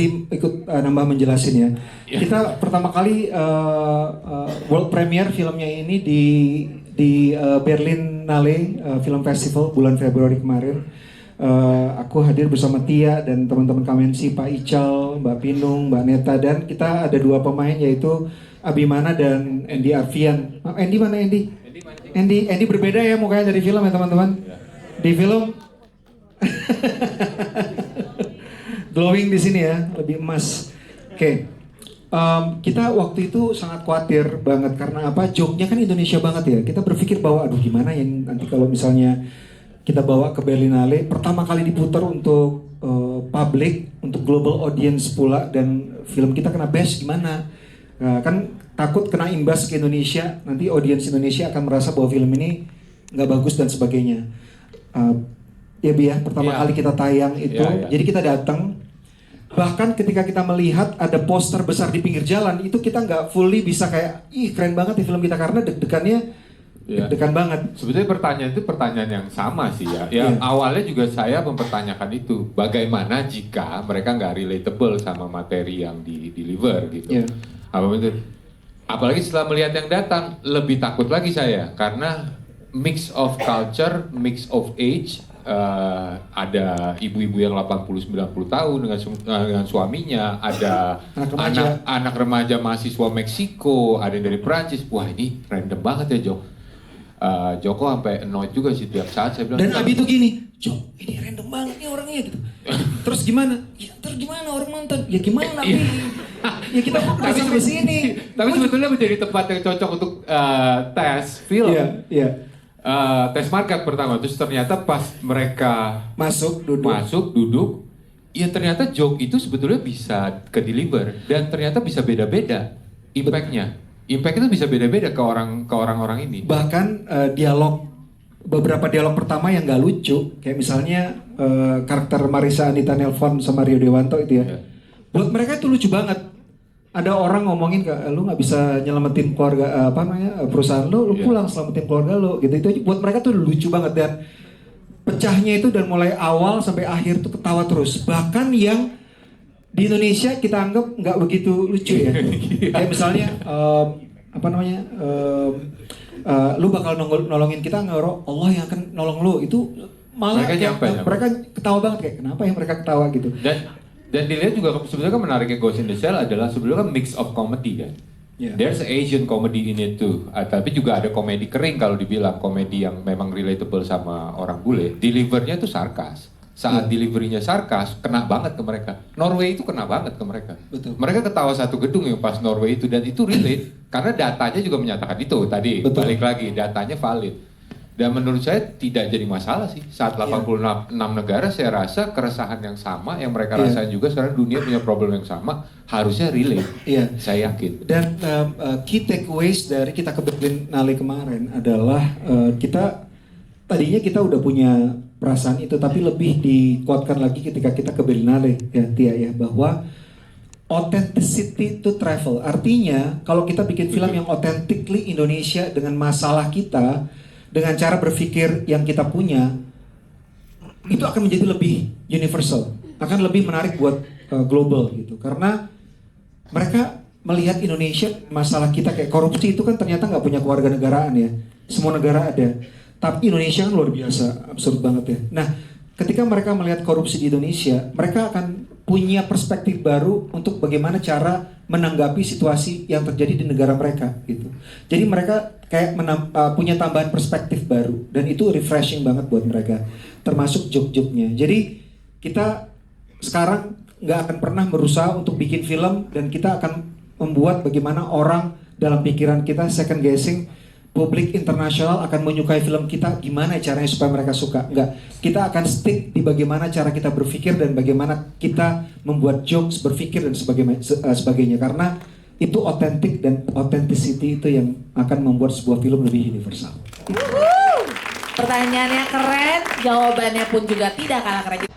nanti ikut nambah menjelasin ya. Kita pertama kali world premiere filmnya ini di Berlinale Film Festival bulan Februari kemarin. Aku hadir bersama Tia dan teman-teman Kamensi, Pak Ical, Mbak Pinung, Mbak Neta, dan kita ada 2 pemain yaitu Abimana dan Andy Arfian. Andy mana Andy? Andy berbeda ya mukanya dari film ya teman-teman. Di film glowing di sini ya, lebih emas. Oke. Kita waktu itu sangat khawatir banget karena apa? Joke-nya kan Indonesia banget ya. Kita berpikir bahwa aduh gimana ya nanti kalau misalnya kita bawa ke Berlinale, pertama kali diputar untuk public, untuk global audience pula, dan film kita kena bash gimana? Kan takut kena imbas ke Indonesia, nanti audiens Indonesia akan merasa bahwa film ini nggak bagus dan sebagainya. Ya Bi ya, pertama kali kita tayang itu, jadi kita datang. Bahkan ketika kita melihat ada poster besar di pinggir jalan, itu kita nggak fully bisa kayak, ih keren banget di film kita, karena deg-degannya deg-degan banget. Sebetulnya pertanyaan itu pertanyaan yang sama sih ya. Awalnya juga saya mempertanyakan itu, bagaimana jika mereka nggak relatable sama materi yang di-deliver gitu. Apalagi setelah melihat yang datang, lebih takut lagi saya, karena mix of culture, mix of age. Ada ibu-ibu yang 80-90 tahun dengan suaminya, ada anak remaja mahasiswa Meksiko, ada yang dari Prancis. Wah ini random banget ya Joko sampai annoyed juga sih tiap saat saya bilang. Dan Abi tuh gini, Jok ini random banget nih orangnya gitu. Terus gimana? Ya terus gimana orang nonton? Ya gimana Abi? Ya kita fokus sampai sini. Tapi sebetulnya menjadi tempat yang cocok untuk tes film. Tes market pertama, terus ternyata pas mereka masuk duduk, ya ternyata joke itu sebetulnya bisa ke deliver dan ternyata bisa beda-beda impactnya. Impact itu bisa beda-beda ke orang-orang ini. Bahkan beberapa dialog pertama yang gak lucu, kayak misalnya karakter Marissa Anita Nelpon sama Rio Dewanto itu ya. Buat mereka itu lucu banget. Ada orang ngomongin lu nggak bisa nyelamatin keluarga perusahaan lu pulang selamatin keluarga lu gitu. Itu buat mereka tuh lucu banget, dan pecahnya itu dan mulai awal sampai akhir tuh ketawa terus. Bahkan yang di Indonesia kita anggap nggak begitu lucu ya. Kayak misalnya lu bakal nolongin kita nggak, Allah yang akan nolong lu, itu malah mereka ketawa banget, kayak kenapa ya mereka ketawa gitu. Dan dilihat juga sebenarnya kan menariknya Ghost in the Shell adalah sebetulnya kan mix of comedy kan. There's Asian comedy in it too. Tapi juga ada komedi kering kalau dibilang, komedi yang memang relatable sama orang bule. Delivernya itu sarkas. Saat deliverynya sarkas, kena banget ke mereka. Norway itu kena banget ke mereka. Betul. Mereka ketawa satu gedung yang pas Norway itu, dan itu relate karena datanya juga menyatakan itu tadi. Betul. Balik lagi, datanya valid. Dan menurut saya tidak jadi masalah sih. Saat 86 negara, saya rasa keresahan yang sama yang mereka rasain juga sekarang, dunia punya problem yang sama, harusnya relate. Saya yakin. Dan key takeaways dari kita ke Berlinale kemarin adalah tadinya kita udah punya perasaan itu, tapi lebih dikuatkan lagi ketika kita ke Berlinale ya Tia ya, bahwa authenticity to travel. Artinya kalau kita bikin film yang authentically Indonesia dengan masalah kita, dengan cara berpikir yang kita punya, itu akan menjadi lebih universal, akan lebih menarik buat global gitu. Karena mereka melihat Indonesia, masalah kita kayak korupsi itu kan ternyata nggak punya keluarga negaraan ya, semua negara ada. Tapi Indonesia kan luar biasa, absurd banget ya. Nah, ketika mereka melihat korupsi di Indonesia, mereka akan punya perspektif baru untuk bagaimana cara menanggapi situasi yang terjadi di negara mereka gitu. Jadi mereka kayak punya tambahan perspektif baru, dan itu refreshing banget buat mereka, termasuk joke-joke-nya. Jadi kita sekarang nggak akan pernah berusaha untuk bikin film, dan kita akan membuat bagaimana orang dalam pikiran kita second guessing, publik internasional akan menyukai film kita, gimana caranya supaya mereka suka. Enggak, kita akan stick di bagaimana cara kita berpikir dan bagaimana kita membuat jokes, berpikir dan sebagainya. Karena itu otentik, dan authenticity itu yang akan membuat sebuah film lebih universal. Pertanyaannya keren, jawabannya pun juga tidak kalah keren.